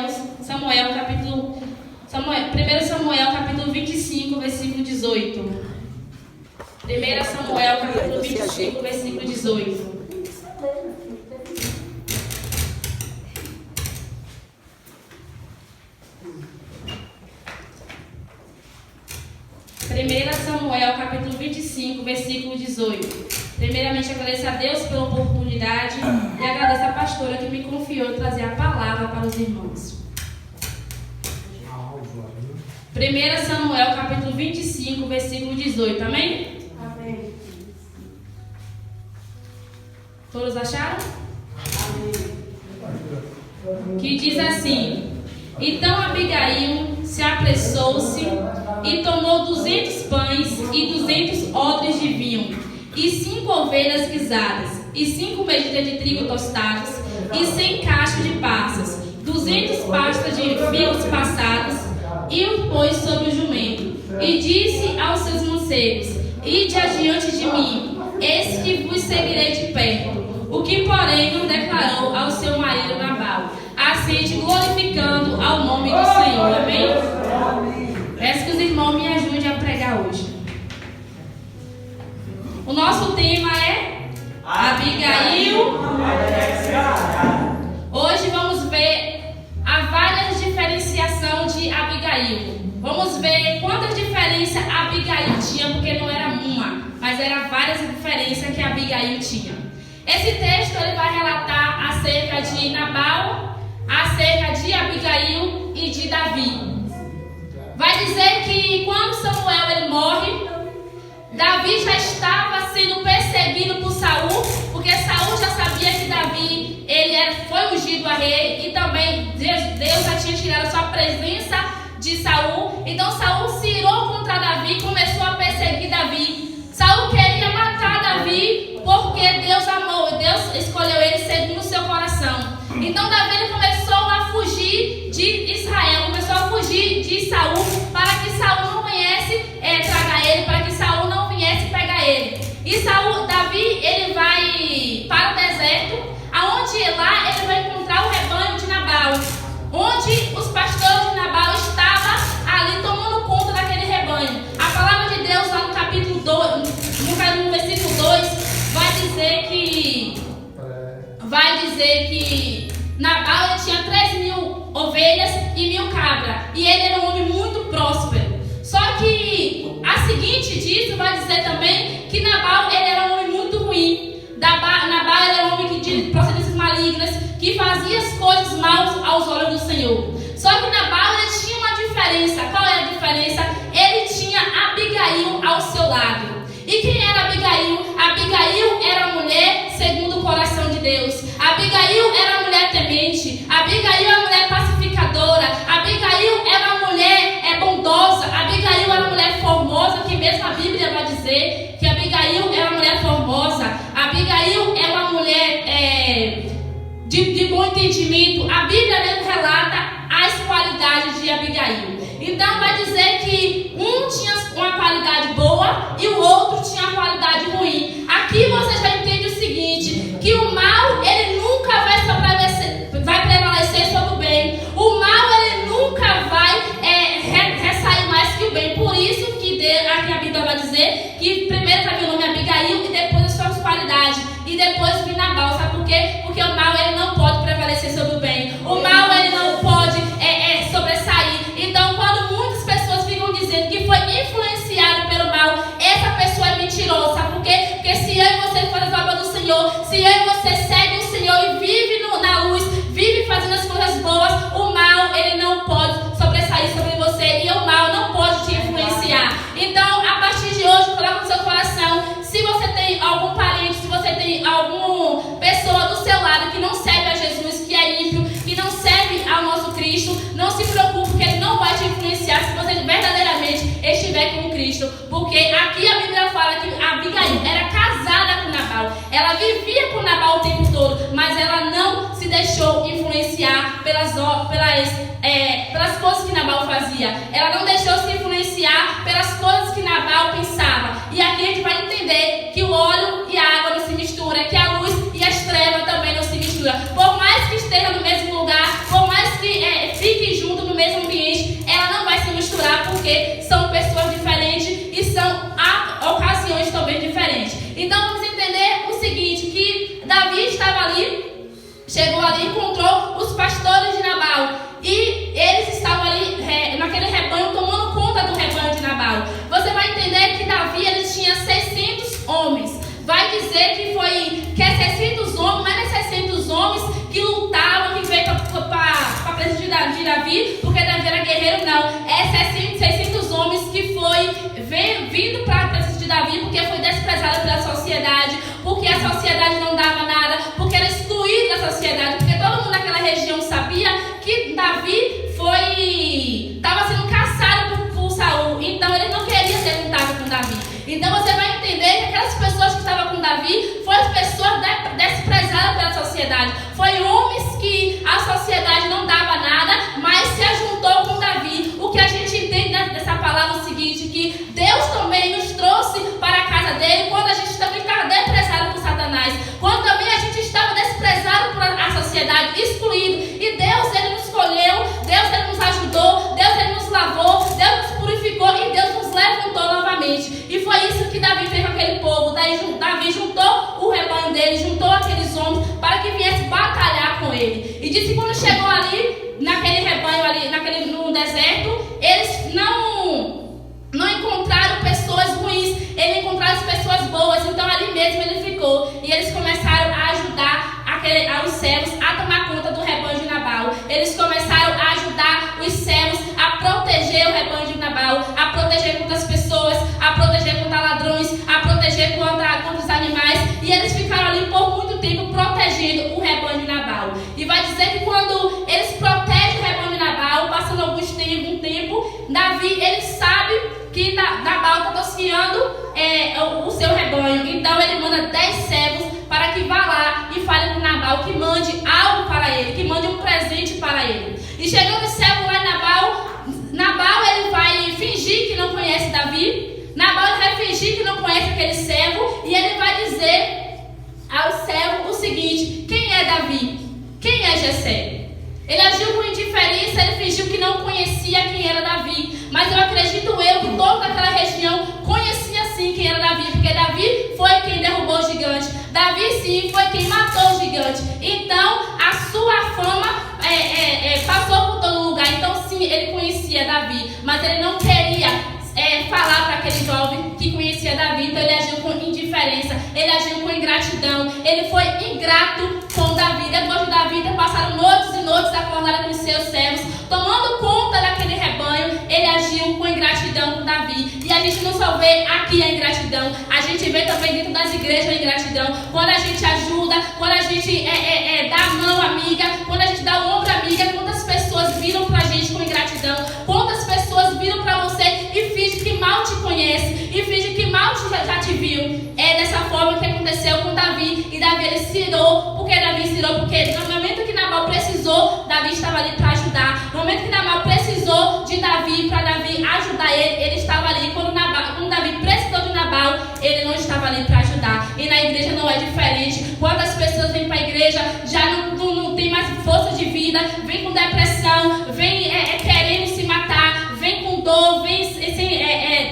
1 Samuel capítulo 25, versículo 18. 1 Samuel capítulo 25, versículo 18. Samuel capítulo 25, versículo 18. Primeiramente, agradeço a Deus pela oportunidade e agradeço a pastora que me confiou em trazer a palavra para os irmãos. 1 Samuel capítulo 25, versículo 18. Amém? Amém. Todos acharam? Amém. Que diz assim: então Abigail se apressou-se e tomou 200 pães e 200 odres de vinho, e 5 ovelhas guisadas, e 5 medidas de trigo tostadas, e 100 cachos de passas, 200 pastas de figos passados, e o pôs sobre o jumento, e disse aos seus mancebos: ide adiante de mim, eis que vos seguirei de perto. O que, porém, não declarou ao seu marido Nabal, assente glorificando ao nome do Senhor. Amém? Peço que os irmãos me ajudem a pregar hoje. O nosso tema é Abigail. Hoje vamos ver a várias diferenciações de Abigail. Vamos ver quantas diferenças Abigail tinha, porque não era uma, mas eram várias diferenças que Abigail tinha. Esse texto ele vai relatar acerca de Nabal, acerca de Abigail e de Davi. Vai dizer que quando Samuel ele morre, Davi já estava sendo perseguido por Saul, porque Saul já sabia que Davi foi ungido a rei, e também Deus já tinha tirado a sua presença de Saul. Então Saul se irou contra Davi e começou a perseguir Davi. Saul queria matar Davi porque Deus amou, Deus escolheu ele segundo o seu coração. Então Davi ele começou a fugir de Israel, começou a fugir de Saul, para que Saul não viesse tragar ele, para que Saul não viesse pegar ele. E Davi ele vai para o deserto, aonde lá ele vai encontrar o rebanho de Nabal, onde os pastores de Nabal estavam ali tomando conta daquele rebanho. A palavra de Deus lá no capítulo 2, no versículo 2, vai dizer que Nabal ele tinha 3.000 ovelhas e 1.000 cabras, e ele era um homem muito próspero. Só que a seguinte disso vai dizer também que Nabal ele era um homem muito ruim. Nabal ele era um homem de procedências malignas, que fazia as coisas maus aos olhos do Senhor. Só que Nabal ele tinha uma diferença. Qual é a diferença? Ele tinha Abigail ao seu lado. E quem era Abigail? Abigail era uma mulher segundo o coração de Deus. Abigail era uma mulher temente. Abigail era uma mulher pacificadora. Abigail era uma mulher bondosa. Abigail era uma mulher formosa, que mesmo a Bíblia vai dizer que Abigail era uma mulher formosa. Abigail é uma mulher de bom entendimento. A Bíblia mesmo relata as qualidades de Abigail. Então vai dizer que um tinha uma qualidade boa e o outro tinha uma qualidade ruim. Aqui você já entende o seguinte, que o mal ele nunca vai prevalecer sobre o bem. O mal ele nunca vai ressair mais que o bem. Por isso que aqui a Bíblia vai dizer que primeiro vai vir o nome Abigail e depois as suas qualidades. E depois vir Nabal. Sabe por quê? Porque o mal ele não pode prevalecer sobre o bem. O mal ele não pode sobressair. Então quando muitas pessoas ficam dizendo que foi influenciado pelo mal, essa pessoa é mentirosa. Sabe por quê? Porque se eu e você faz a obra do Senhor, se eu e você segue o Senhor e vive na luz, vive fazendo as coisas boas, o mal ele não pode sobressair sobre você, e o mal não pode te influenciar. Então a partir de hoje, coloca no seu coração, se você tem algum parente, se você tem alguma pessoa do seu lado que não serve a Jesus, que é ímpio, que não serve ao nosso Cristo, não se preocupe, porque ele não vai te influenciar se você verdadeiramente estiver com Cristo. Porque aqui a Bíblia fala que Abigail era casada com Nabal, ela vivia com Nabal o tempo todo, mas ela não se deixou influenciar pelas coisas que Nabal fazia. Ela não deixou se influenciar pelas coisas que Nabal pensava. E aqui a gente vai entender que o óleo e a água não se misturam, que a luz e as trevas também não se misturam. Por mais que esteja no mesmo lugar, por mais que de Davi, porque Davi era guerreiro, não. É 600 homens que foi vindo para a presença de Davi, porque foi desprezado pela sociedade, porque a sociedade não dava nada, porque era excluído da sociedade, porque todo mundo naquela região sabia que Davi estava sendo caçado por Saul, então ele não queria ter contato com Davi. Então você vai entender que aquelas pessoas que estavam com Davi foram as pessoas desprezadas pela sociedade, foi homens que a sociedade não dava nada, mas se ajuntou com Davi. O que a gente entende dessa palavra é o seguinte, que Deus também nos trouxe para a casa dele quando a gente também estava desprezado por Satanás, quando também a gente estava desprezado por a sociedade, excluído, e Deus, ele nos escolheu, Deus, ele nos ajudou, Deus, ele nos lavou, Deus nos purificou e Deus nos levantou novamente. E foi isso que Davi fez com aquele povo. Davi juntou o rebanho dele, juntou aqueles homens para que viesse batalhar com ele. E disse que quando chegou ali, naquele rebanho ali, no deserto, eles não encontraram pessoas ruins, eles encontraram as pessoas boas, então ali mesmo ele ficou. E eles começaram a ajudar os servos a tomar conta do rebanho de Nabal. Eles começaram a ajudar os servos a proteger o rebanho de Nabal, a proteger contra as pessoas, a proteger contra ladrões, a proteger contra os animais. E eles ficaram ali por muito tempo protegendo o rebanho de Nabal. E vai dizer que quando eles protegem o rebanho de Nabal, passando algum tempo, Davi, ele sabe que Nabal está tosqueando o seu rebanho. Então ele manda 10 servos para que vá lá e fale com Nabal, que mande algo para ele, que mande um presente para ele. E chegando o servo lá em Nabal ele vai fingir que não conhece Davi. Nabal ele vai fingir que não conhece aquele servo, e ele vai dizer ao servo o seguinte: quem é Davi? Quem é Jessé? Ele agiu com indiferença, ele fingiu que não conhecia quem era Davi. Mas eu acredito que toda aquela região conhecia sim quem era Davi, porque Davi foi quem derrubou o gigante. Davi sim foi quem matou o gigante. Então a sua fama passou por todo lugar. Então sim, ele conhecia Davi, mas ele não queria falar para aquele jovem que conhecia Davi. Então ele agiu com indiferença, ele agiu com ingratidão, ele foi ingrato com Davi. Depois de Davi ter passado noites e noites acordado com seus servos, tomando conta daquele rebanho, ele agiu com ingratidão com Davi. E a gente não só vê aqui a ingratidão, a gente vê também dentro das igrejas a ingratidão. Quando a gente ajuda, quando a gente dá a mão amiga, quando a gente dá o ombro amiga, quantas pessoas viram pra gente com ingratidão, quantas pessoas viram pra você e fingem que mal te conhece, e fingem que mal já te viu. É dessa forma que aconteceu com Davi. E Davi, ele se irou. Por que Davi se irou? Porque no momento que Nabal precisou, Davi estava ali para ajudar. No momento que Nabal precisou de Davi, para Davi ajudar ele estava ali. Quando Davi precisou de Nabal, ele não estava ali para ajudar. E na igreja não é diferente. Quando as pessoas vêm para a igreja, já não tem mais força de vida, vem com depressão, vem querendo se matar, vem com dor, vem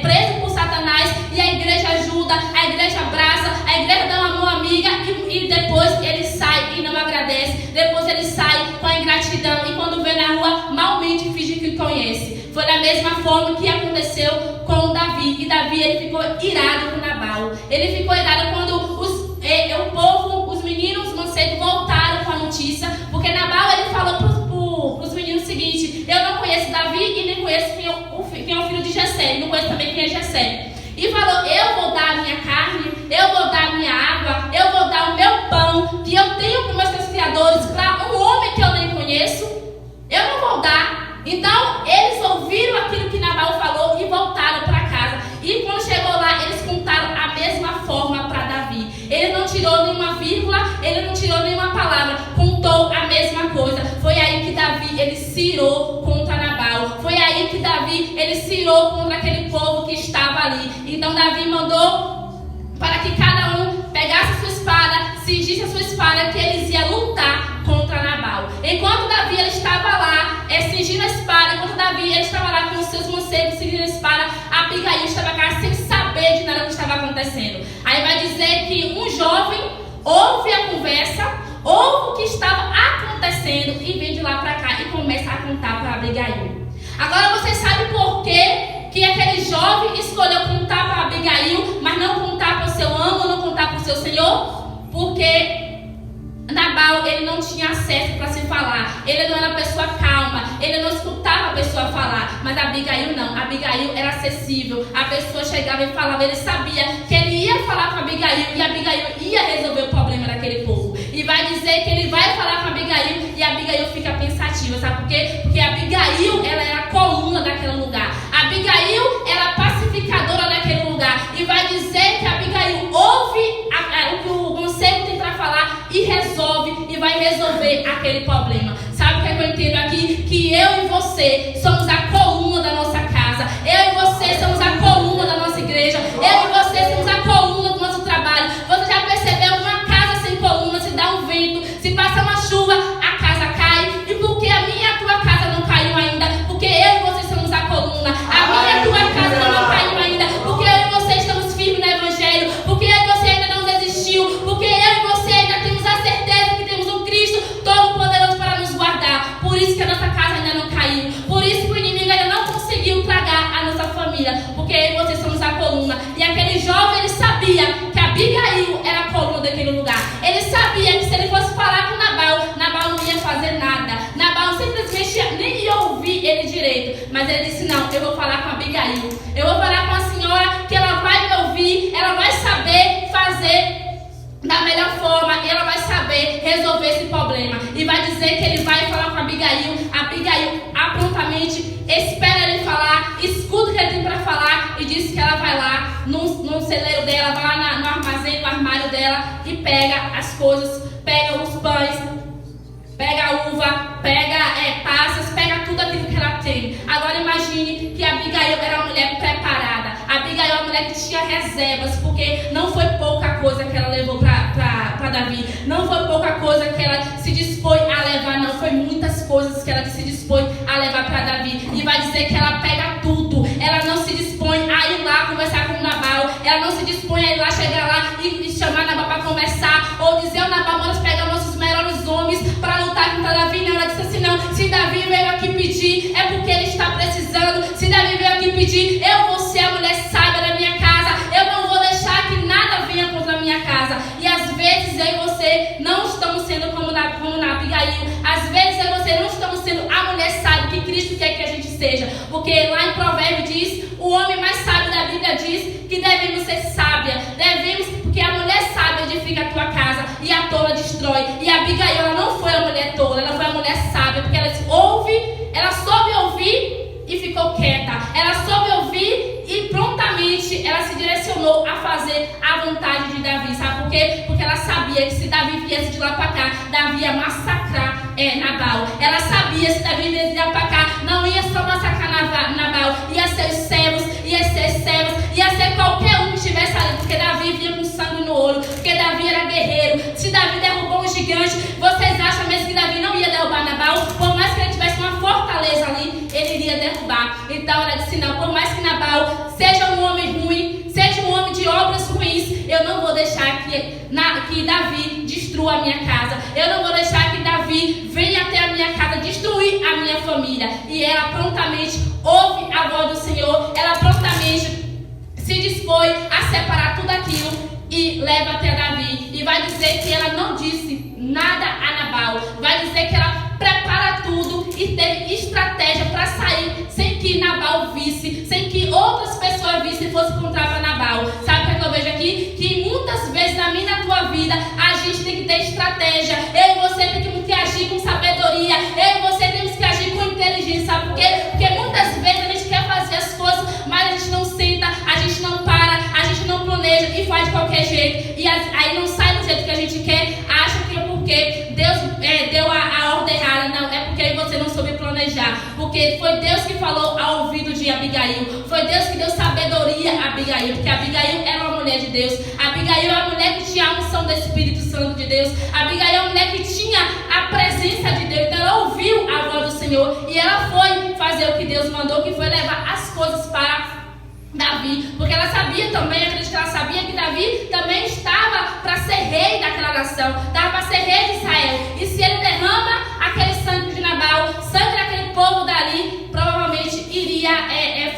preso por Satanás, e a igreja ajuda, a igreja abraça, a igreja dá uma mão amiga, e depois ele sai e não agradece, depois ele sai com a ingratidão, e quando vê na rua, malmente finge que conhece. Foi da mesma forma que aconteceu com Davi. E Davi, ele ficou irado com Nabal. Ele ficou irado quando o povo, os meninos mancebos voltaram com a notícia, porque Nabal, ele falou para os meninos o seguinte: eu não conheço Davi e nem conheço quem é o filho de Jessé, não conheço também quem é Jessé. E falou: eu vou dar a minha carne, eu vou dar a minha água, eu vou dar o meu pão que eu tenho com meus criadores para um homem que eu nem conheço. Eu não vou dar. Então eles ouviram aquilo que Nabal falou e voltaram para casa. E quando chegou lá, eles contaram a mesma forma para Davi. Ele não tirou nenhuma vírgula, ele não tirou nenhuma palavra, contou a mesma coisa. Foi aí que Davi, ele se irou contra Nabal. Foi aí que Davi, ele se irou contra aquele povo que estava ali. Então Davi mandou para que cada um pegasse a sua espada, cingisse a sua espada, que eles iam lutar contra Nabal. Enquanto Davi, ele estava lá, cingindo a espada, enquanto Davi, ele estava lá com os seus mancebos, cingindo a espada, Abigail estava cá sem saber de nada que estava acontecendo. Aí vai dizer que um jovem ouve a conversa, ouve o que estava acontecendo e vem de lá para cá e começa a contar para Abigail. Agora você sabe por que aquele jovem escolheu contar para Abigail, mas não contar para o seu amo, não contar para o seu senhor? Porque Nabal, ele não tinha acesso para se falar, ele não era uma pessoa calma, Mas Abigail não. Abigail era acessível. A pessoa chegava e falava, ele sabia que ele ia falar com Abigail e Abigail ia resolver o problema daquele povo. E vai dizer que ele vai falar com Abigail e Abigail fica pensativa, sabe por quê? Porque Abigail, ela era a coluna daquele lugar. Abigail era a pacificadora daquele lugar. E vai dizer que Abigail ouve o que o conselho tem para falar e resolve, e vai resolver aquele problema. Sabe o que eu entendo aqui? Que eu e você somos a coluna da nossa casa. Eu e você somos a coluna da nossa igreja. Eu e você somos a coluna do nosso trabalho. Você já percebeu uma casa sem coluna? Se dá um vento, se passa uma chuva, a casa cai. E por que a minha e a tua casa não caiu ainda? Porque eu e você somos a coluna. A minha e a tua casa não caiu ainda. Porque eu e você estamos firmes no Evangelho. Porque eu e você ainda não desistiu. Porque eu e você ainda temos a certeza que temos um Cristo Todo-Poderoso para nos guardar. Por isso que a nossa casa ainda não caiu. Por isso que o inimigo ainda não conseguiu tragar a nossa família. Porque eu e você somos a coluna. E aquele jovem, ele sabia que Abigail era a coluna daquele lugar. Ele sabia que se ele fosse falar com Nabal, Nabal não ia fazer nada. Nabal simplesmente nem ia ouvir ele direito. Mas ele disse, não, eu vou falar com Abigail. Eu vou falar com a senhora que ela vai me ouvir. Ela vai saber fazer da melhor forma, e ela vai saber resolver esse problema. E vai dizer que ele vai falar com Abigail. Abigail prontamente espera ele falar, escuta o que ele tem para falar e diz que ela vai lá no celeiro dela, vai lá no armazém, no armário dela e pega as coisas, pega os pães, pega a uva, pega passas, pega tudo aquilo que ela tem. Agora imagine que Abigail era uma mulher preparada. Abigail era uma mulher que tinha reservas, porque não foi pouca coisa que ela levou para Davi. Não foi pouca coisa que ela se dispôs a levar, não. Foi muitas coisas que ela se dispôs a levar para Davi. E vai dizer que ela pega tudo. Ela não se dispõe a ir lá conversar com Nabal. Ela não se dispõe a ir lá, chegar lá e chamar Nabal para conversar. Ou dizer ao Nabal, vamos pegar nossos melhores homens para lutar contra Davi. Não, ela disse assim, não. Se Davi veio aqui pedir, é porque ele está precisando. Se Davi veio aqui pedir, eu vou ser a mulher sábia da minha casa. Eu não vou deixar que nada venha contra a minha casa. E às vezes eu e você não estamos sendo como na Abigail. Às vezes eu e você não estamos sendo a mulher sábia que Cristo quer que a gente seja. Porque lá em Provérbios diz, o homem mais sábio da Bíblia diz que devemos ser sábia. Devemos, porque a mulher sábia edifica a tua casa e a tola destrói. E a Abigail, ela não foi a mulher tola, ela foi a mulher sábia, porque ela ouve, ela soube ouvir e ficou quieta. Ela soube ouvir e prontamente ela se direcionou a fazer a vontade de Davi. Sabe por quê? Porque ela sabia que se Davi viesse de lá para cá, Davi ia massacrar Nabal. Ela sabia que se Davi viesse de lá para cá, não ia só massacrar Nabal, ia ser os servos, ia ser as servas, ia ser qualquer um que estivesse ali, porque Davi vinha com sangue no olho, porque Davi era guerreiro. Se Davi derrubou um gigante, vocês acham mesmo que Davi não ia derrubar Nabal? Por mais que ele tivesse uma fortaleza ali, ele iria derrubar. Então ela disse, não, por mais que Nabal seja um homem ruim, seja um homem de obras ruins, eu não vou deixar que Davi destrua a minha casa. Eu não vou deixar que Davi venha até a minha casa destruir a minha família. E ela prontamente ouve a voz do Senhor. Ela prontamente se dispõe a separar tudo aquilo e leva até Davi. E vai dizer que ela não disse nada a Nabal. Vai dizer que ela prepara tudo e teve estratégia para sair sem que Nabal visse, sem que outras pessoas vissem e fossem contar para Nabal. Sabe o que eu vejo aqui? Que muitas vezes na minha e na tua vida a gente tem que ter estratégia. Eu e você temos que agir com sabedoria. Eu e você temos que agir com inteligência. Sabe por quê? Porque muitas vezes a gente quer fazer as coisas, mas a gente não senta, a gente não para, a gente não planeja e faz de qualquer jeito. E aí não sai do jeito que a gente quer. Acha que é porque Deus deu a ordem errada. Não, é porque você não soube planejar. Porque foi Deus que falou ao ouvido de Abigail. Foi Deus que deu sabedoria a Abigail. Porque Abigail era uma mulher de Deus. Abigail era uma mulher que tinha a unção do Espírito Santo de Deus. Abigail é uma mulher que tinha a presença de Deus. Então ela ouviu a voz do Senhor e ela foi fazer o que Deus mandou, que foi levar as coisas para Davi, porque ela sabia também, acredito que ela sabia que Davi também estava para ser rei daquela nação, estava para ser rei de Israel. E se ele derrama aquele sangue de Nabal, sangue daquele povo dali, provavelmente iria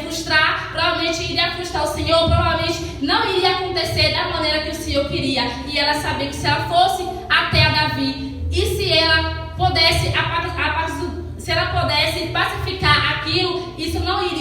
frustrar, provavelmente iria frustrar o Senhor, provavelmente não iria acontecer da maneira que o Senhor queria. E ela sabia que se ela fosse até a Davi, e se ela pudesse pacificar aquilo, isso não iria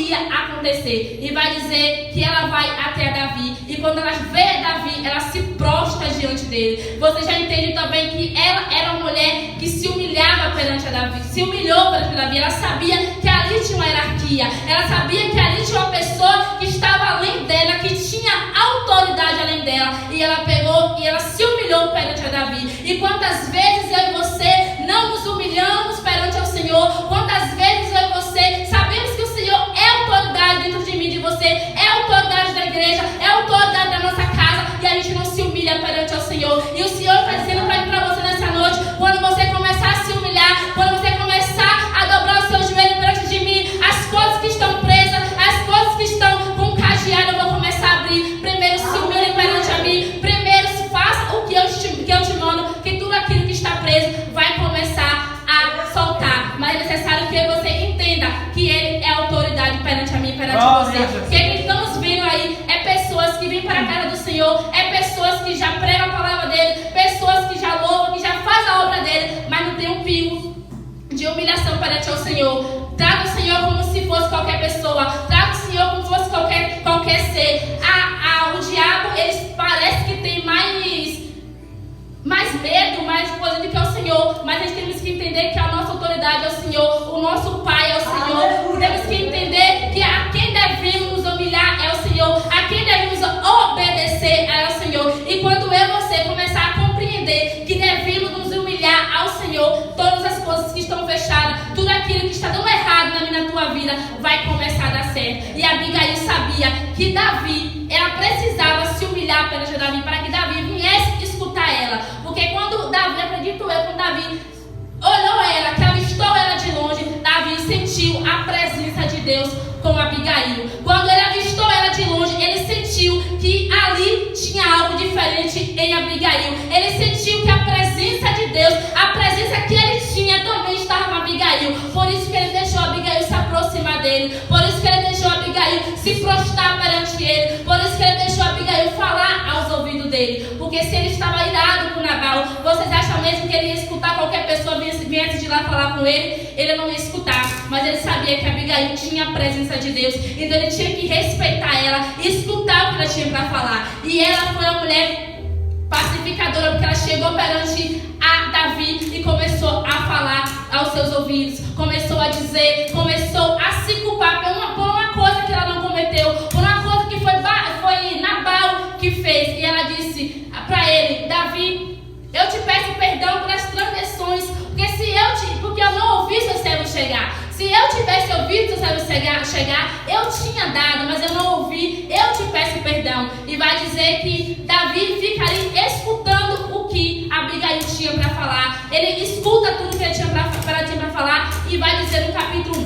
acontecer. E vai dizer que ela vai até Davi. E quando ela vê Davi, ela se prostra diante dele. Você já entende também que ela era uma mulher que se humilhava perante a Davi. Se humilhou perante Davi. Ela sabia que ali tinha uma hierarquia. Ela sabia que ali tinha uma pessoa que estava além dela, que tinha autoridade além dela. E ela pegou e ela se humilhou perante a Davi. E quantas vezes eu e você não nos humilhamos perante o Senhor? Quantas vezes eu e você sabemos que o Senhor é autoridade dentro de mim e de você, é autoridade da igreja, é autoridade da nossa casa, e a gente não se humilha perante o Senhor. E o Senhor está dizendo para mim, para você nessa noite, quando você começar a se humilhar, quando você começar a dobrar o seu joelho perante de mim, as coisas que estão presas, as coisas que estão com cadeado, eu vou começar a abrir. Primeiro se humilhe perante a mim, primeiro faça o que eu te mando, que tudo aquilo que está preso vai começar a soltar. Mas é necessário que você entenda que Ele é autoridade perante a mim, perante você. O que estamos vendo aí é pessoas que vêm para a casa do Senhor, é pessoas que já pregam a palavra dele, pessoas que já louvam, que já fazem a obra dele, mas não tem um pingo de humilhação perante o Senhor. Traga o Senhor como se fosse qualquer pessoa, traga o Senhor como se fosse qualquer ser. O diabo, ele parece que tem mais medo, mais coisa do que o Senhor, mas nós temos que entender que a nossa autoridade é o Senhor, o nosso Pai é o Senhor. Temos que entender que a quem devemos nos humilhar é o Senhor, a quem devemos obedecer é o Senhor. E quando eu e você começar a compreender que devemos nos humilhar ao Senhor, todas as coisas que estão fechadas, tudo aquilo que está dando errado na minha e na tua vida, vai começar a dar certo. E Abigail sabia que Davi, ela precisava se humilhar perante Davi, para que Davi viesse escutar ela. Porque quando Davi, acredito eu, quando Davi olhou ela, que avistou ela de longe, Davi sentiu a presença de Deus com Abigail. Quando ele avistou ela de longe, ele sentiu que ali tinha algo diferente em Abigail. Ele sentiu que a presença de Deus, a presença que ele tinha, também estava em Abigail. Por isso que ele deixou Abigail se aproximar dele. Por isso que ele deixou Abigail se prostrar perante ele. Por isso que ele deixou Abigail falar aos ouvidos dele. Porque se ele estava irado com Nabal, vocês acham mesmo que ele ia escutar qualquer pessoa viesse de lá falar com ele? Ele não ia escutar. Mas ele sabia que Abigail tinha a presença de Deus. Então ele tinha que respeitar ela, escutar o que ela tinha para falar. E ela foi uma mulher pacificadora, porque ela chegou perante a Davi e começou a falar aos seus ouvidos. Começou a dizer, começou a se culpar por uma coisa que ela não cometeu, por uma coisa que foi Nabal que fez. E ela disse para ele: Davi, eu te peço perdão pelas transgressões, porque eu não ouvi seu servo chegar. Se eu tivesse ouvido seu servo chegar, eu tinha dado, mas eu não ouvi. Eu te peço perdão. E vai dizer que Davi fica ali escutando o que Abigail tinha para falar. Ele escuta tudo que ela tinha para falar. E vai dizer no capítulo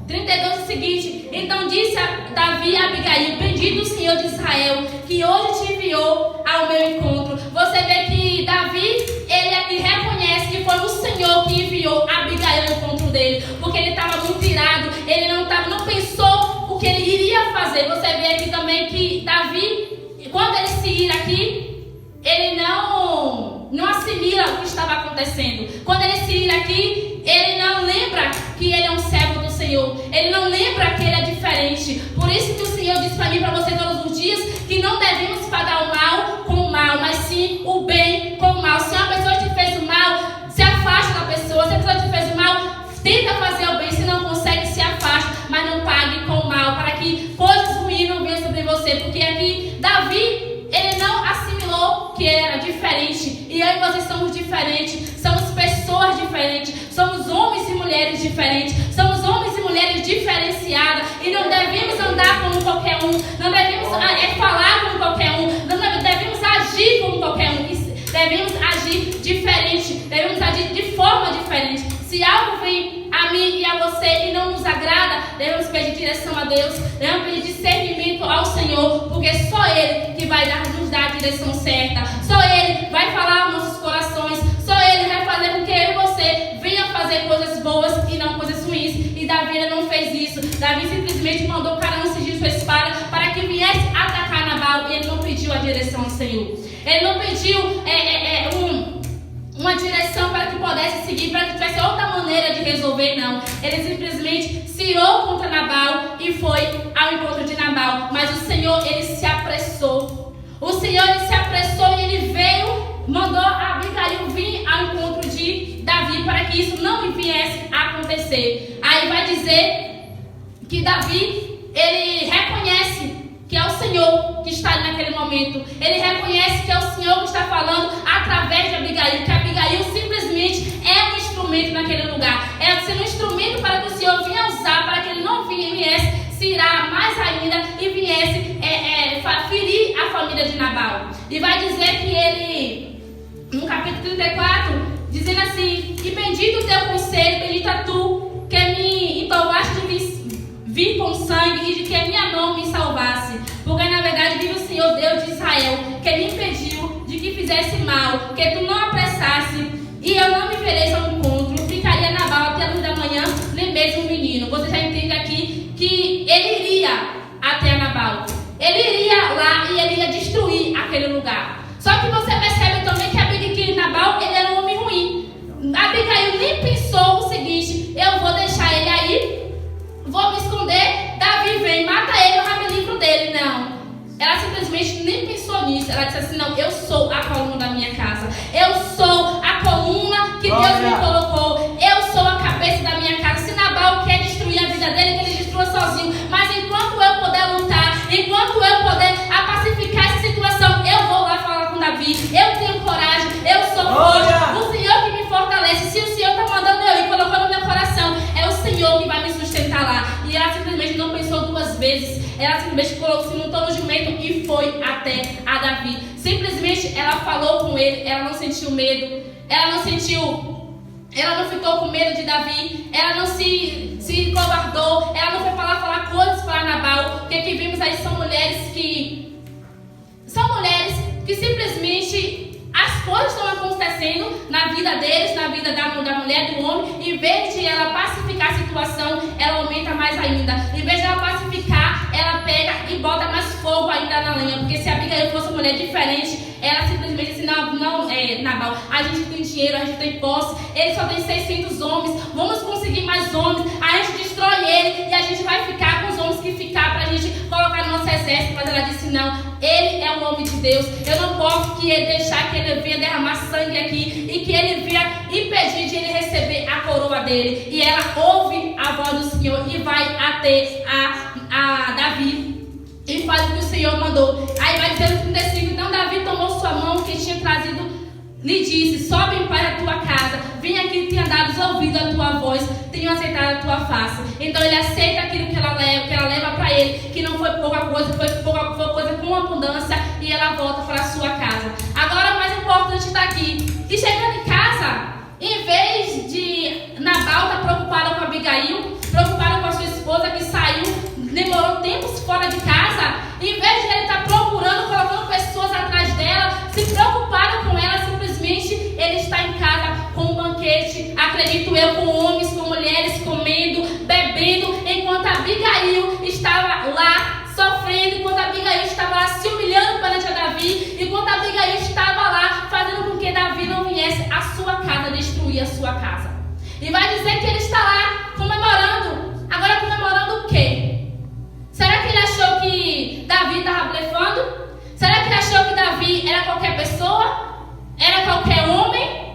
32 o seguinte: então disse Davi a Abigail: bendito o Senhor de Israel, que hoje te enviou ao meu encontro. Você vê que Davi, ele aqui reconhece que foi o Senhor que enviou Abigail ao encontro dele, porque ele estava muito irado, ele não pensou o que ele iria fazer. Você vê aqui também que Davi, quando ele se ira aqui, ele não assimila o que estava acontecendo. Quando ele se ira aqui, ele não lembra que ele é um servo do Senhor. Ele não lembra que ele é diferente. Por isso que o Senhor diz para mim e para você todos os dias que não devemos pagar o mal com o mal, mas sim o bem com o mal. Se uma pessoa te fez o mal, se afasta da pessoa. Se a pessoa te fez o mal, tenta fazer o bem. Se não consegue, se afasta, mas não pague com o mal, para que coisas ruins não venham sobre você. Porque aqui Davi, ele não assimilou que ele era diferente. E eu e você somos diferentes. Somos pessoas diferentes. Somos homens e mulheres diferentes. Somos homens e mulheres diferenciadas. E não devemos andar como qualquer um. Não devemos falar como qualquer um. Não devemos agir como qualquer um. Devemos agir diferente. Devemos agir de forma diferente. Se algo vem a mim e a você e não nos agrada, devemos pedir direção a Deus. Devemos pedir discernimento ao Senhor. Porque só Ele que vai nos dar a direção certa. Só Ele vai falar aos nossos corações. Só Ele vai fazer com que eu e você venha fazer coisas boas e não coisas ruins. E Davi não fez isso. Davi simplesmente mandou o cara cingir sua espada para que viesse atacar Nabal. E ele não pediu a direção ao Senhor. Ele não pediu uma direção para que pudesse seguir, para que tivesse outra maneira de resolver, não. Ele simplesmente se irou contra Nabal e foi ao encontro de Nabal. Mas o Senhor, ele se apressou. O Senhor, ele se apressou e ele veio, mandou a Abigail vir ao encontro de Davi para que isso não viesse a acontecer. Aí vai dizer que Davi, ele reconhece que é o Senhor que está ali naquele momento. Ele reconhece que é o Senhor que está falando através de Abigail. Que Abigail simplesmente é um instrumento naquele lugar. É sendo um instrumento para que o Senhor vinha usar, para que ele não viesse se irar mais ainda e viesse ferir a família de Nabal. E vai dizer que ele, no capítulo 34, dizendo assim: e bendito o teu conselho, bendita tu, que me entovaste de vir com sangue e de que a minha mão me salvasse. Porque na verdade vive o Senhor Deus de Israel, que me impediu de que fizesse mal, que tu não apressasse, e eu não me vereis ao encontro. Ficaria Nabal até a luz da manhã, nem mesmo um menino. Você já entende aqui que ele iria até Nabal. Ele iria lá e ele ia destruir aquele lugar. Só que você percebe também que Nabal, ele era um homem ruim. Abigail nem pensou o seguinte: eu vou deixar ele aí, vou me esconder, Davi vem, mata ele, eu já me livro dele. Não. Ela simplesmente nem pensou nisso. Ela disse assim: não, eu sou a coluna da minha casa. Eu sou a coluna que Deus me colocou. Eu sou a cabeça da minha casa. Se Nabal quer destruir a vida dele, que ele destrua sozinho. Mas enquanto eu puder lutar, enquanto eu puder pacificar essa situação, eu vou lá falar com Davi. Eu tenho coragem, eu sou forte. O Senhor que me fortalece. Se o Senhor está mandando eu ir, colocando no meu coração, é o Senhor que vai me sustentar lá. E ela simplesmente não pensou duas vezes. Ela simplesmente se montou no jumento e foi até a Davi. Simplesmente ela falou com ele. Ela não sentiu medo. Ela não ficou com medo de Davi. Ela não se covardou. Ela não foi falar coisas para Nabal. Porque que vimos aí são mulheres que simplesmente as coisas estão acontecendo na vida deles, na vida da mulher, do homem. Em vez de ela pacificar a situação, ela aumenta mais ainda. Em vez de ela pacificar, ela pega e bota mais fogo ainda na lenha. Porque se a Abigail fosse uma mulher diferente, ela simplesmente disse: Nabal, a gente tem dinheiro, a gente tem posse, ele só tem 600 homens, vamos conseguir mais homens, a gente destrói ele e a gente vai ficar com os homens que ficar pra gente colocar no nosso exército. Mas ela disse: não, ele é um homem de Deus, eu não posso deixar que ele venha derramar sangue aqui e que ele venha impedir de ele receber a coroa dele. E ela ouve a voz do Senhor e vai até a Davi e faz o que o Senhor mandou. Aí vai dizer no 35: então Davi tomou sua mão que tinha trazido, lhe disse: sobe em paz a tua casa, vim aqui, tenha dado ouvido a tua voz, tenho aceitado a tua face. Então ele aceita aquilo que ela leva para ele, que não foi pouca coisa, foi coisa com abundância, e ela volta para a sua casa. Agora o mais importante está aqui, que chegando em casa, em vez de Nabal estar preocupado com Abigail, preocupado com a sua esposa que saiu, demorou tempos fora de casa, em vez de ele estar procurando, colocando pessoas atrás dela, se preocupado com ela, simplesmente ele está em casa com um banquete, acredito eu, com homens, com mulheres, comendo, bebendo, enquanto Abigail estava lá sofrendo, enquanto Abigail estava lá se humilhando perante a Davi, enquanto Abigail estava lá fazendo com que Davi não viesse à sua casa, destruir a sua casa. E vai dizer que ele está lá comemorando. Agora comemorando o quê? Será que ele achou que Davi estava blefando? Será que ele achou que Davi era qualquer pessoa? Era qualquer homem?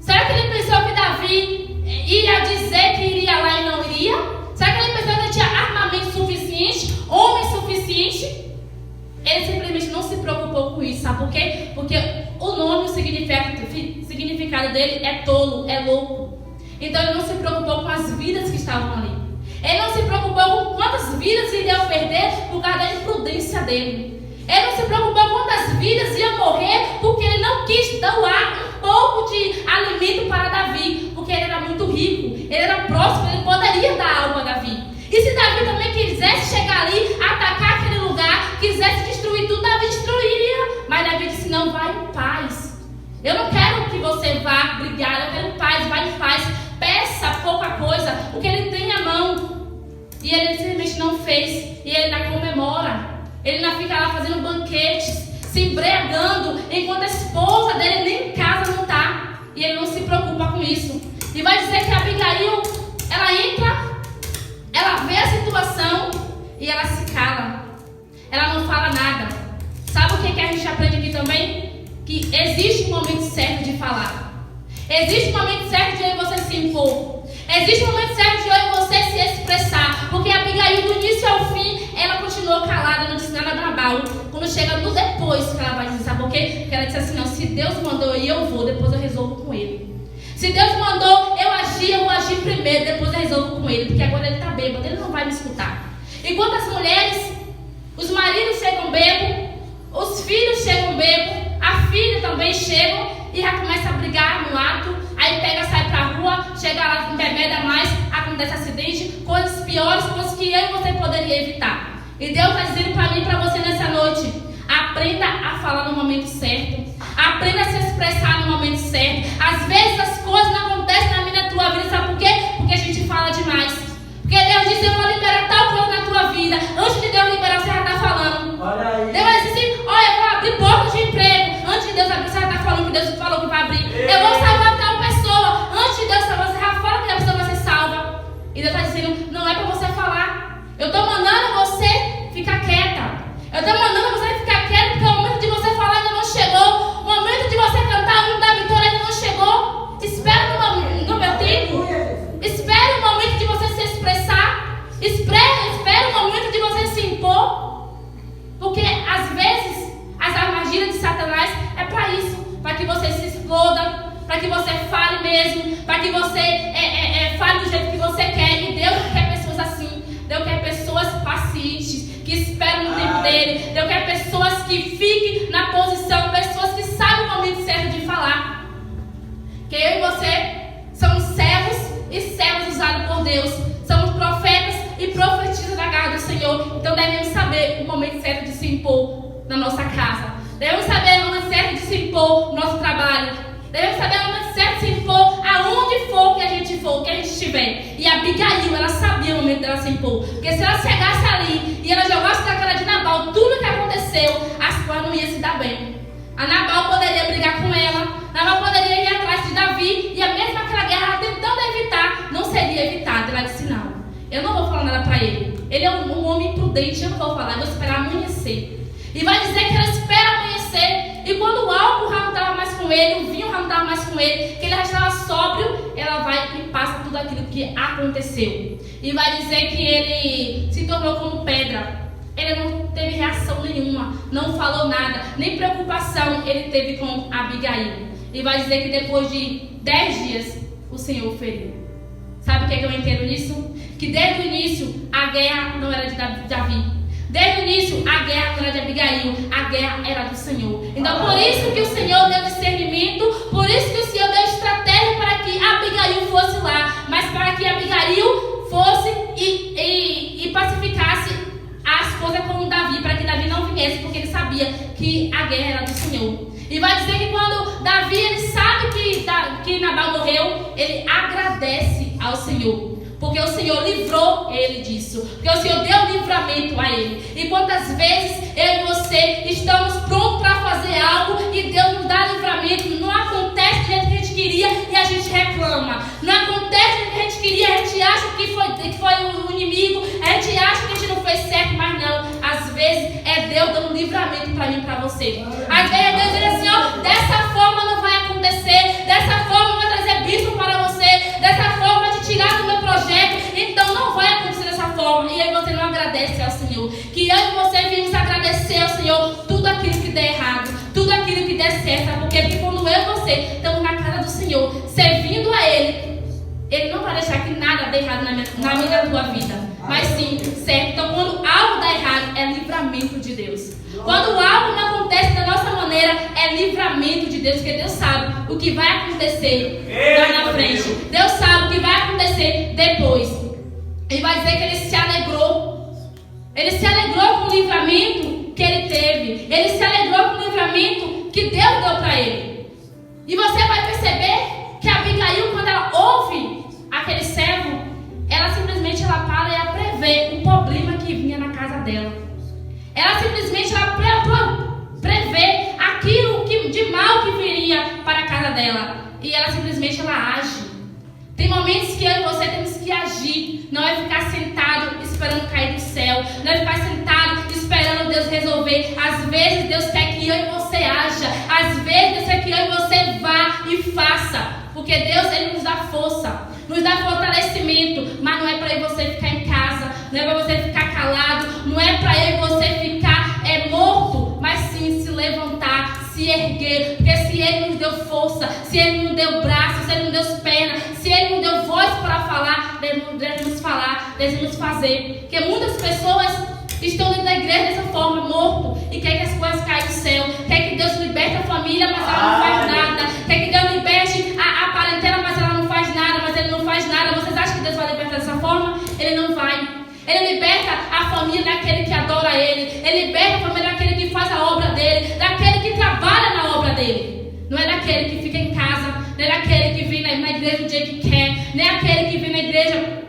Será que ele pensou que Davi ia dizer que iria lá e não iria? Será que ele pensou que ele tinha armamento suficiente? Homem suficiente? Ele simplesmente não se preocupou com isso. Sabe por quê? Porque o nome, o significado dele é tolo, é louco. Então ele não se preocupou com as vidas que estavam ali. Ele não se preocupou com quantas vidas iriam perder por causa da imprudência dele. Ele não se preocupou com quantas vidas iam morrer porque ele não quis doar um pouco de alimento para Davi. Porque ele era muito rico, ele era próximo, ele poderia dar algo a Davi. E se Davi também quisesse chegar ali, atacar aquele lugar, quisesse destruir tudo, Davi destruiria. Mas Davi disse: não, vai em paz. Eu não quero que você vá brigar, eu quero paz, vai em paz. Peça pouca coisa, o que ele tem à mão. E ele simplesmente não fez. E ele ainda comemora. Ele ainda fica lá fazendo banquetes, se embriagando, enquanto a esposa dele nem em casa não está. E ele não se preocupa com isso. E vai dizer que Abigail Abigail, ela entra, ela vê a situação e ela se cala. Ela não fala nada. Sabe o que a gente aprende aqui também? Que existe um momento certo de falar. Existe um momento certo de eu e você se impor. Existe um momento certo de eu e você se expressar. Porque a Abigail, do início ao fim, ela continuou calada, não disse nada pra Nabal. Quando chega no depois que ela vai dizer, sabe por quê? Porque ela disse assim, não, se Deus mandou e eu vou, depois eu resolvo com ele. Se Deus mandou eu agir, eu vou agir primeiro, depois eu resolvo com ele. Porque agora ele está bêbado, ele não vai me escutar. Enquanto as mulheres, os maridos chegam bêbados, os filhos chegam bêbados, a filha também chegam e já começa a brigar no ato. Aí pega, sai pra rua, chega lá, embebeda mais, acontece acidente, coisas piores, coisas que eu e você poderia evitar. E Deus está dizendo para mim e para você nessa noite: aprenda a falar no momento certo, aprenda a se expressar no momento certo. Às vezes as coisas não acontecem na minha, na tua vida, sabe por quê? Porque a gente fala demais. Porque Deus disse, eu vou liberar tal coisa na tua vida. Antes de Deus liberar, você já está falando. Olha aí. Deus vai dizer assim, olha, eu vou abrir portas de emprego. Antes de Deus abrir, você já está falando que Deus falou que vai abrir. Eu vou salvar tal pessoa. Antes de Deus salvar, você já fala que a pessoa vai ser salva. E Deus está dizendo, não é para você falar. Eu estou mandando você ficar quieta. Eu estou mandando você ficar quieta porque o momento de você falar ainda não chegou. O momento de você cantar o hino da vitória ainda não chegou. Espera no meu tempo. Espera o momento de você se expressar. Espera o momento de você se impor. Porque às vezes as armadilhas de Satanás é para isso. Para que você se exploda. Para que você fale mesmo. Para que você fale do jeito que você quer. E Deus quer pessoas assim. Deus quer pessoas pacientes, que esperam no tempo dele. Deus quer pessoas que fiquem na posição, pessoas que sabem o momento certo de falar. Que eu e você somos servos e servos usados por Deus. Somos profetas e profetizas da casa do Senhor. Então devemos saber o momento certo de se impor na nossa casa. Devemos saber o momento certo de se impor no nosso trabalho. Devemos saber o momento certo de se impor aonde for que a gente for, que a gente estiver. E a Abigail, ela sabia o momento dela se impor. Porque se ela chegasse ali e ela jogasse na cara de Nabal tudo que aconteceu, as coisas não iam se dar bem. A Nabal poderia brigar com ela, Nabal poderia ir atrás de Davi, e a mesma aquela guerra ela tentando evitar, não seria evitada. Ela disse, não, eu não vou falar nada para ele. Ele é um homem prudente, eu não vou falar, eu vou esperar amanhecer. E vai dizer que ela espera amanhecer. E quando o álcool já não estava mais com ele, o vinho já não estava mais com ele, que ele já estava sóbrio, ela vai e passa tudo aquilo que aconteceu. E vai dizer que ele se tornou como pedra. Ele não teve reação nenhuma, não falou nada, nem preocupação ele teve com Abigail. E vai dizer que depois de 10 dias, o Senhor feriu. Sabe o que é que eu entendo nisso? Que desde o início, a guerra não era de Davi. Desde o início, a guerra não era de Abigail, a guerra era do Senhor. Então, por isso que o Senhor deu discernimento, por isso que o Senhor deu estratégia para que Abigail fosse lá, mas para que Abigail fosse e pacificasse as coisas com Davi, para que Davi não viesse, porque ele sabia que a guerra era do Senhor. E vai dizer que quando Davi ele sabe que Nabal morreu, ele agradece ao Senhor. Porque o Senhor livrou ele disso. Porque o Senhor deu livramento a ele. E quantas vezes eu e você estamos prontos para fazer algo e Deus nos dá livramento. Não acontece do jeito que a gente queria e a gente reclama. Não acontece do jeito que a gente queria, a gente acha que foi o inimigo. A gente acha que a gente não fez certo, mas não. Às vezes é Deus dando livramento para mim e para você. Às vezes é Deus dizendo assim, ó, dessa forma não vai acontecer. Dessa forma vai trazer bênção para você. Dessa forma vai te tirar do meu projeto. Então não vai acontecer dessa forma. E aí você não agradece ao Senhor. Que eu e você vimos agradecer ao Senhor tudo aquilo que der errado, tudo aquilo que der certo. Sabe por quê? Porque quando eu e você estamos na casa do Senhor, servindo a Ele, Ele não vai deixar que nada dê errado na minha e na tua vida. Mas sim, certo? Então quando algo dá errado, é livramento de Deus. Quando algo não acontece da nossa maneira, é livramento de Deus. Porque Deus sabe o que vai acontecer lá na frente. Deus sabe o que vai acontecer depois. E vai dizer que ele se alegrou. Ele se alegrou com o livramento que ele teve. Ele se alegrou com o livramento que Deus deu para ele. E você vai perceber que a Abigail, quando ela ouve aquele servo, ela simplesmente para e ela prevê um problema que vinha na casa dela. Ela simplesmente prevê aquilo de mal que viria para a casa dela. E ela simplesmente age. Tem momentos momentos que eu e você temos que agir. Não é ficar sentado esperando cair do céu. Não é ficar sentado esperando Deus resolver. Às vezes Deus quer que eu e você haja. Às vezes Deus quer que eu e você vá e faça. Porque Deus, Ele nos dá força, nos dá fortalecimento. Mas não é para eu e você ficar em casa. Não é para você ficar calado. Não é para eu e você ficar morto. Mas sim se levantar, se erguer. Porque se Ele nos deu força, se Ele nos deu braço, se Ele nos deu pernas, se Ele nos deu voz para falar, devemos falar, devemos fazer. Porque muitas pessoas estão dentro da igreja dessa forma, morto, e quer que as coisas caiam do céu, quer que Deus liberte a família, mas ela não faz nada, quer que Deus liberte a parentela, mas ela não faz nada, mas Ele não faz nada. Vocês acham que Deus vai libertar dessa forma? Ele não vai. Ele liberta a família daquele que adora Ele, Ele liberta a família daquele que faz a obra dele, daquele que trabalha na obra dele. Não é daquele que fica em casa, não é daquele que vem na igreja do jeito que quer, não é aquele que vem na igreja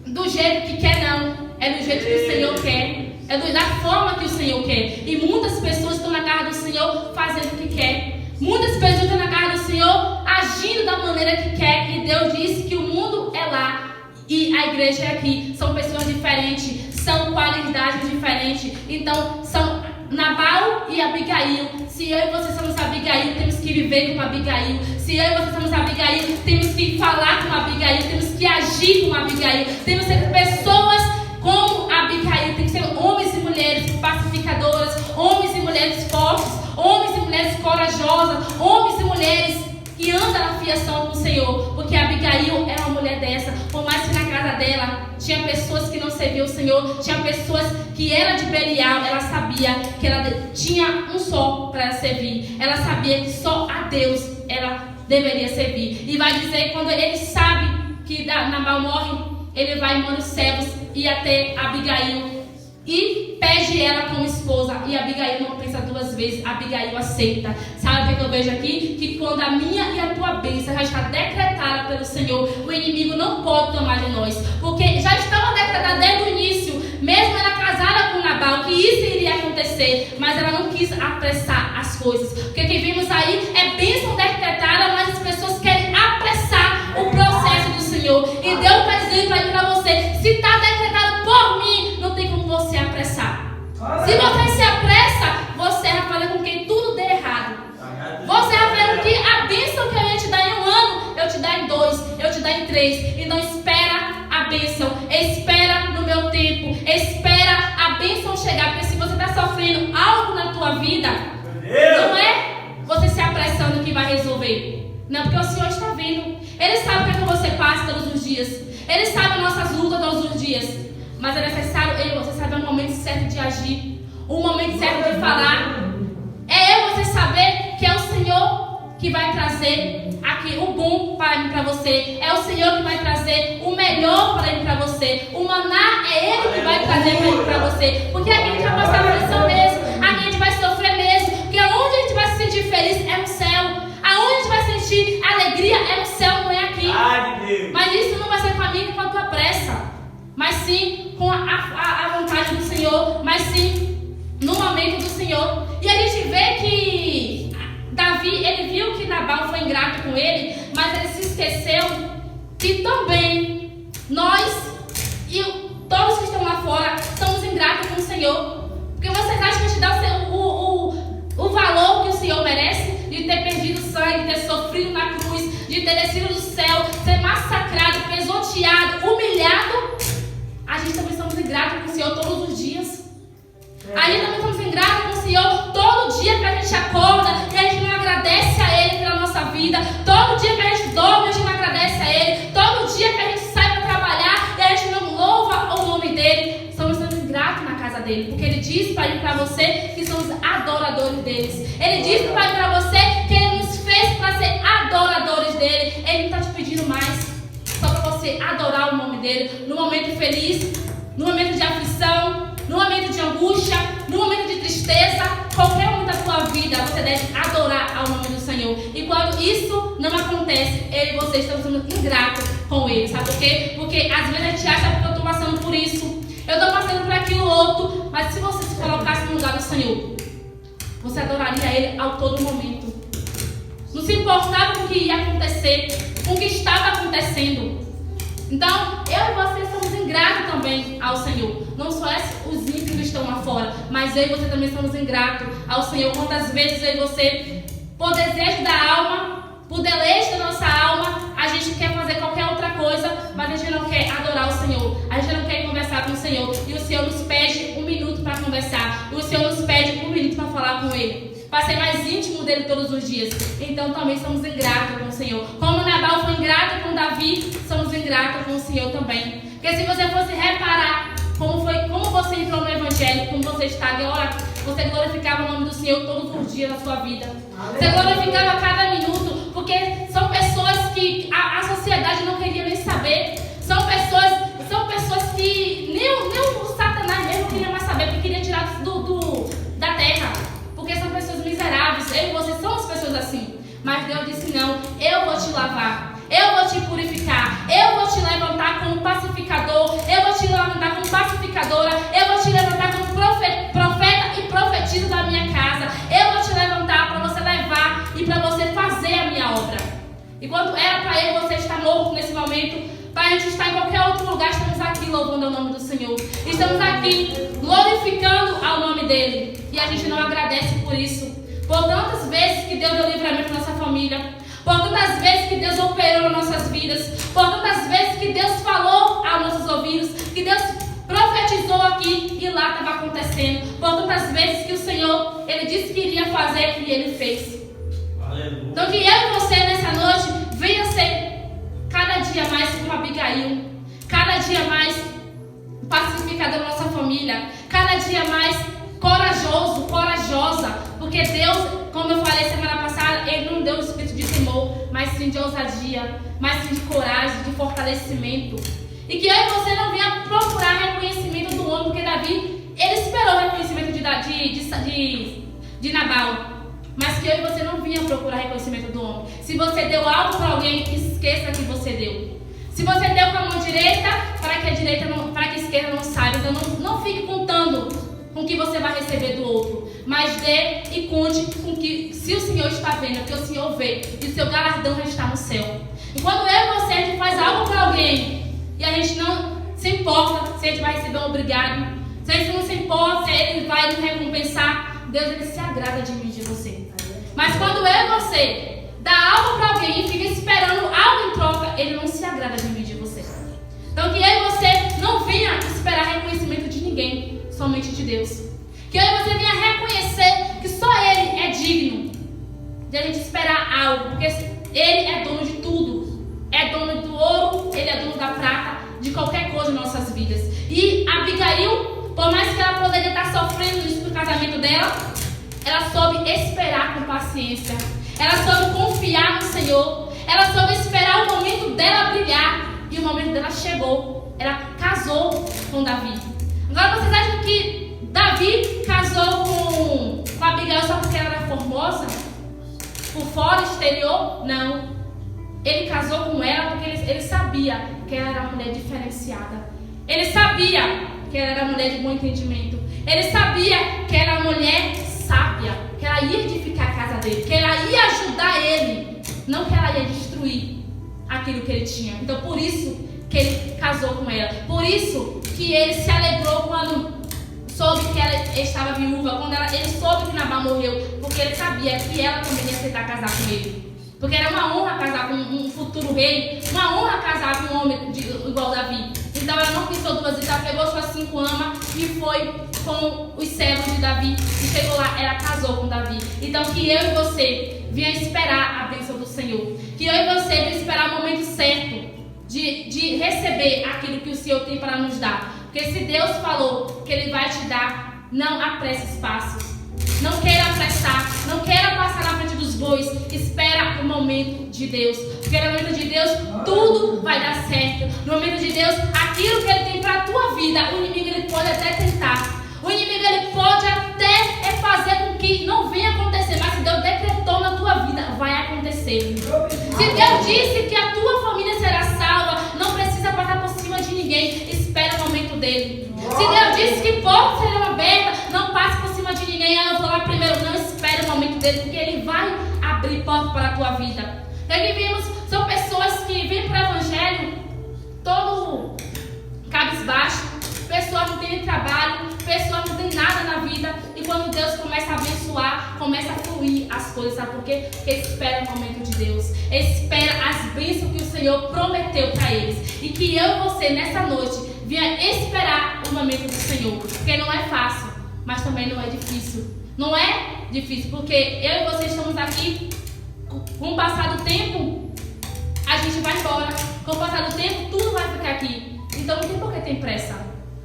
do jeito que quer, não. É do jeito que o Senhor quer. É da forma que o Senhor quer. E muitas pessoas estão na casa do Senhor fazendo o que quer. Muitas pessoas estão na casa do Senhor agindo da maneira que quer. E Deus disse que o mundo é lá e a igreja é aqui. São pessoas diferentes, são qualidades diferentes. Então, são Nabal e Abigail. Se eu e você somos Abigail, temos que viver como Abigail. Se eu e você somos Abigail, temos que falar como Abigail, temos que agir como Abigail. Temos que ser pessoas como Abigail. Tem que ser homens e mulheres pacificadoras, homens e mulheres fortes, homens e mulheres corajosas, homens e mulheres que andam na fiação com o Senhor. Porque Abigail era uma mulher dessa. Por mais que na casa dela tinha pessoas que não serviam o Senhor, tinha pessoas que era de Belial, ela sabia que ela tinha um só para servir. Ela sabia que só a Deus ela deveria servir. E vai dizer que quando ele sabe que Nabal morre, ele vai e manda os servos ir até Abigail e pede ela como esposa. E Abigail não pensa duas vezes, Abigail aceita. Sabe o que eu vejo aqui? Que quando a minha e a tua bênção já está decretada pelo Senhor, o inimigo não pode tomar de nós. Porque já estava decretada desde o início, mesmo ela casada com Nabal, que isso iria acontecer. Mas ela não quis apressar as coisas. Porque o que vimos aí é bênção decretada, mas as pessoas querem apressar o processo do Senhor. E Deus está dizendo para você, se está decretado por mim, não tem como você apressar. Se você se apressa, você vai fazer com que tudo dê errado. Você vai fazer com que a bênção que eu ia te dar em um ano, eu te dar em 2, eu te dar em 3. Então espera a bênção, espera no meu tempo, espera a bênção chegar. Porque se você está sofrendo algo na tua vida, não é você se apressando que vai resolver. Não, porque o Senhor está vendo. Ele sabe o que você passa todos os dias. Ele sabe as nossas lutas todos os dias. Mas é necessário eu e você saber o momento certo de agir, o momento certo de falar. É eu e você saber que é o Senhor que vai trazer aqui o bom para você. É o Senhor que vai trazer o melhor para você. O maná é Ele que vai trazer para você. Porque aqui a gente vai passar aflição mesmo, aqui a gente vai sofrer mesmo. Porque onde a gente vai se sentir feliz é no céu. Aonde a gente vai sentir alegria é no céu, não é aqui. Mas isso não vai ser com a minha e com a tua pressa, mas sim com a vontade do Senhor, mas sim no momento do Senhor. E a gente vê que Davi, ele viu que Nabal foi ingrato com ele, mas ele se esqueceu que também nós e todos que estão lá fora somos ingratos com o Senhor. Porque vocês acham que a gente dá o valor que o Senhor merece? De ter perdido sangue, de ter sofrido na cruz, de ter descido do céu, ser massacrado, pisoteado, humilhado. A gente também somos ingratos com o Senhor todos os dias. A gente também somos ingratos com o Senhor todo dia que a gente acorda e a gente não agradece a Ele pela nossa vida. Todo dia que a gente dorme, a gente não agradece a Ele. Todo dia que a gente sai para trabalhar e a gente não louva o nome dele. Somos ingratos na casa dele. Porque Ele diz para ir para você que somos adoradores deles. Ele diz para você que Ele nos fez para ser adoradores dele. Ele não está te pedindo mais. Só para você adorar o nome dele no momento feliz, no momento de aflição, no momento de angústia, no momento de tristeza, qualquer momento da sua vida, você deve adorar ao nome do Senhor. E quando isso não acontece, eu e você estamos sendo ingratos com Ele. Sabe por quê? Porque às vezes a gente acha que eu estou passando por isso, eu estou passando por aquilo outro, mas se você se colocasse no lugar do Senhor, você adoraria Ele a todo momento. Não se importava com o que ia acontecer, com o que estava acontecendo. Então, eu e você somos ingratos também ao Senhor. Não só os ímpios que estão lá fora, mas eu e você também somos ingratos ao Senhor. Quantas vezes eu e você, por desejo da alma, por deleite da nossa alma, a gente quer fazer qualquer outra coisa, mas a gente não quer adorar o Senhor. A gente não quer conversar com o Senhor. E o Senhor nos pede 1 minuto para conversar. E o Senhor nos pede 1 minuto para falar com Ele, para ser mais íntimo dele todos os dias. Então também somos ingratos com o Senhor. Como Nabal foi ingrato com Davi, somos ingratos com o Senhor também. Porque se você fosse reparar como você entrou no Evangelho, como você está agora, você glorificava o nome do Senhor todos os dias da sua vida. Você glorificava a cada minuto, porque são pessoas que a sociedade não queria nem saber. São pessoas que nem o Satanás mesmo queria mais saber, porque queria tirar da terra. Porque são pessoas miseráveis. Eu e você somos pessoas assim. Mas Deus disse: não, eu vou te lavar, eu vou te purificar, eu vou te levantar como pacificador, eu vou te levantar como pacificadora, eu vou te levantar como profeta e profetisa da minha casa. Eu vou te levantar para você levar e para você fazer a minha obra. E quando era para eu e você estar morto nesse momento, para a gente estar em qualquer outro lugar, estamos aqui louvando o nome do Senhor. Estamos aqui glorificando ao nome dEle. E a gente não agradece por isso. Por tantas vezes que Deus deu livramento na nossa família, por tantas vezes que Deus operou nas nossas vidas, por tantas vezes que Deus falou aos nossos ouvidos, que Deus profetizou aqui e lá estava acontecendo. Por tantas vezes que o Senhor, Ele disse que iria fazer e Ele fez. Aleluia. Então que eu e você nessa noite venha ser cada dia mais como Abigail, cada dia mais pacificador da nossa família, cada dia mais corajosa, porque Deus, como eu falei semana passada, Ele não deu o espírito de temor, mas sim de ousadia, mas sim de coragem, de fortalecimento. E que eu e você não venha procurar reconhecimento do homem, porque Davi, ele esperou o reconhecimento de Nabal. Mas que eu e você não vinha procurar reconhecimento do homem. Se você deu algo para alguém, esqueça que você deu. Se você deu com a mão direita, para que a esquerda não saiba. Então não fique contando com o que você vai receber do outro. Mas dê e conte com que, se o Senhor está vendo, porque o Senhor vê, e o seu galardão já está no céu. E quando eu e você, a gente faz algo para alguém, e a gente não se importa se a gente vai receber um obrigado, se a gente não se importa se Ele vai nos recompensar, Deus, Ele se agrada de mim, de você. Mas quando eu e você dá algo para alguém e fica esperando algo em troca, Ele não se agrada de mim, de você. Então que eu e você não venha esperar reconhecimento de ninguém, somente de Deus. Que eu e você venha reconhecer que só Ele é digno de a gente esperar algo, porque Ele é dono de tudo. É dono do ouro, Ele é dono da prata, de qualquer coisa em nossas vidas. E Abigail, por mais que ela poderia estar sofrendo isso no casamento dela, ela soube esperar com paciência. Ela soube confiar no Senhor. Ela soube esperar o momento dela brilhar. E o momento dela chegou. Ela casou com Davi. Agora vocês acham que Davi casou com Abigail só porque ela era formosa? Por fora, exterior? Não. Ele casou com ela porque ele sabia que ela era uma mulher diferenciada. Ele sabia que ela era uma mulher de bom entendimento. Ele sabia que ela era uma mulher sábia, que ela ia edificar a casa dele, que ela ia ajudar ele, não que ela ia destruir aquilo que ele tinha. Então por isso que ele casou com ela. Por isso que ele se alegrou quando soube que ela estava viúva, quando ele soube que Nabal morreu, porque ele sabia que ela também ia aceitar casar com ele. Porque era uma honra casar com um futuro rei, uma honra casar com um homem igual Davi. Então ela não pensou duas vezes, ela pegou suas 5 amas e foi com os servos de Davi. E chegou lá, ela casou com Davi. Então que eu e você venha esperar a bênção do Senhor. Que eu e você venha esperar o momento certo de receber aquilo que o Senhor tem para nos dar. Porque se Deus falou que Ele vai te dar, não apresse os passos. Não queira apressar, não queira passar na frente dos bois. Espera o momento de Deus. Porque no momento de Deus tudo vai dar certo. No momento de Deus, aquilo que Ele tem para a tua vida, o inimigo ele pode até tentar. O inimigo ele pode até fazer com que não venha acontecer. Mas se Deus decretou na tua vida, vai acontecer. Se Deus disse que a tua família será salva, não precisa passar por cima de ninguém. Espera o momento dele. Se Deus disse que portas serão abertas, não passe por cima de ninguém. Eu vou lá primeiro. Não espere o momento dele, porque ele vai abrir portas para a tua vida. E aqui vimos, são pessoas que vêm para o Evangelho todo começa a fluir as coisas, sabe por quê? Porque espera o momento de Deus, espera as bênçãos que o Senhor prometeu para eles. E que eu e você, nessa noite, venha esperar o momento do Senhor. Porque não é fácil, mas também não é difícil. Não é difícil, porque eu e você estamos aqui, com o passar do tempo, a gente vai embora. Com o passar do tempo, tudo vai ficar aqui. Então não tem por que ter pressa.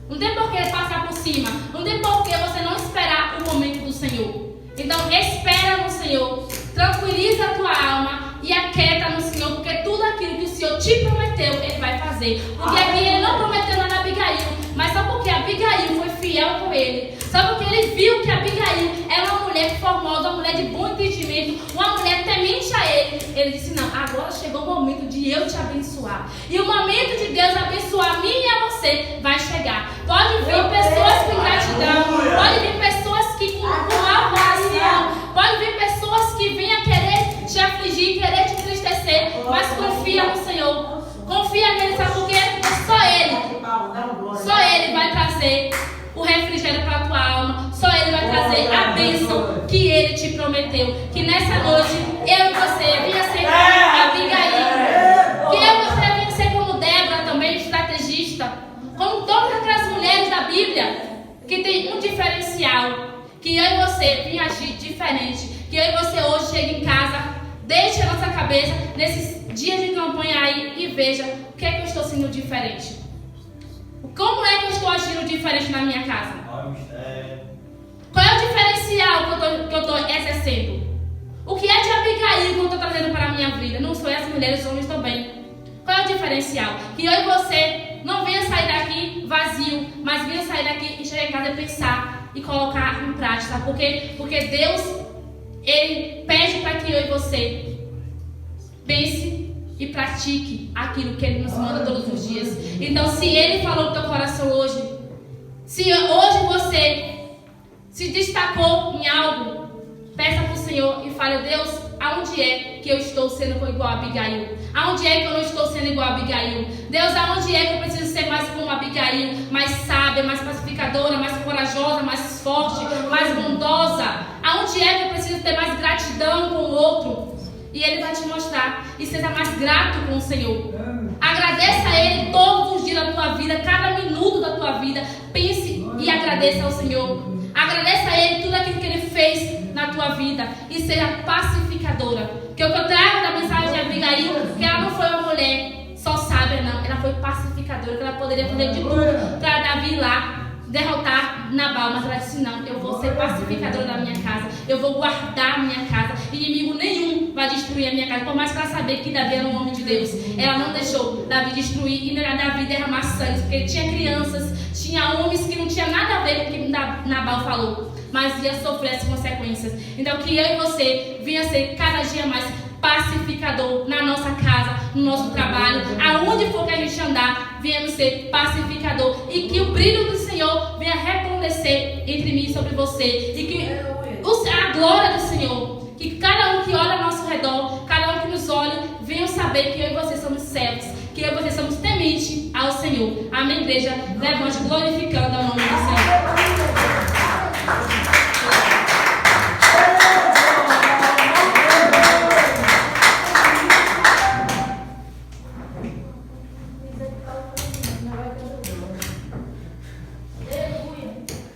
Não tem por que passar por cima. Não tem por que você não esperar o momento do Senhor. Então espera no Senhor. Tranquiliza a tua alma e aquieta no Senhor, porque tudo aquilo que o Senhor te prometeu, Ele vai fazer. Porque aqui Ele não prometeu nada a Abigail, mas só porque Abigail foi fiel com Ele. Só porque Ele viu que Abigail era uma mulher formosa, uma mulher de bom entendimento, uma mulher temente a Ele. Ele disse, não, agora chegou o momento de eu te abençoar. E o momento de Deus abençoar a mim e a você vai chegar. Pode vir pessoas com ingratidão, pode vir pessoas que com amarração, pode vir pessoas que venham querer te afligir, querer te entristecer, mas confia no Senhor. Confia nele, sabe por quê? Só Ele vai trazer o refrigério para a tua alma. Só Ele vai trazer a bênção que Ele te prometeu. Que nessa noite eu e você venha ser como Abigail, que eu e você venha ser como Débora também, estrategista, como todas aquelas mulheres da Bíblia que tem um diferencial. Que eu e você venha agir diferente. Que eu e você hoje chegue em casa, deixe a nossa cabeça nesses dias de campanha aí e veja o que é que eu estou sendo diferente. Como é que eu estou agindo diferente na minha casa? Qual é o diferencial que eu estou exercendo? O que é de Abigail que eu estou trazendo para a minha vida? Não só as mulheres, os homens também. Qual é o diferencial? Que eu e você não venha sair daqui vazio, mas venha sair daqui e chegar em casa e pensar e colocar em prática. Sabe por quê? Porque Deus, Ele pede para que eu e você pense e pratique aquilo que Ele nos manda todos os dias. Então, se Ele falou no teu coração hoje, se hoje você se destacou em algo, peça para o Senhor e fale, Deus, aonde é que eu estou sendo igual a Abigail? Aonde é que eu não estou sendo igual a Abigail? Deus, aonde é que eu preciso ser mais como Abigail? Mais sábia, mais pacificadora, mais corajosa, mais forte, mais bondosa? Aonde é que eu preciso ter mais gratidão com o outro? E Ele vai te mostrar. E seja mais grato com o Senhor. Agradeça a Ele todos os dias da tua vida, cada minuto da tua vida. Pense e agradeça ao Senhor. Agradeça a Ele tudo aquilo que Ele fez na tua vida. E seja pacificadora. Porque o que eu trago da mensagem de Abigail, que ela não foi uma mulher só sábia, não. Ela foi pacificadora, que ela poderia fazer de tudo para Davi lá derrotar Nabal, mas ela disse, não, eu vou ser pacificadora da minha casa, eu vou guardar a minha casa, inimigo nenhum vai destruir a minha casa, por mais que ela sabia que Davi era um homem de Deus, ela não deixou Davi destruir e Davi derramar sangue, porque tinha crianças, tinha homens que não tinha nada a ver com o que Nabal falou, mas ia sofrer as consequências. Então que eu e você venha ser cada dia mais pacificador na nossa casa, no nosso trabalho, aonde for que a gente andar, venhamos ser pacificador e que o brilho do Senhor venha resplandecer entre mim e sobre você e que a glória do Senhor, que cada um que olha ao nosso redor, cada um que nos olha, venham saber que eu e você somos servos, que eu e você somos tementes ao Senhor. Amém, igreja? Levante glorificando ao nome do Senhor.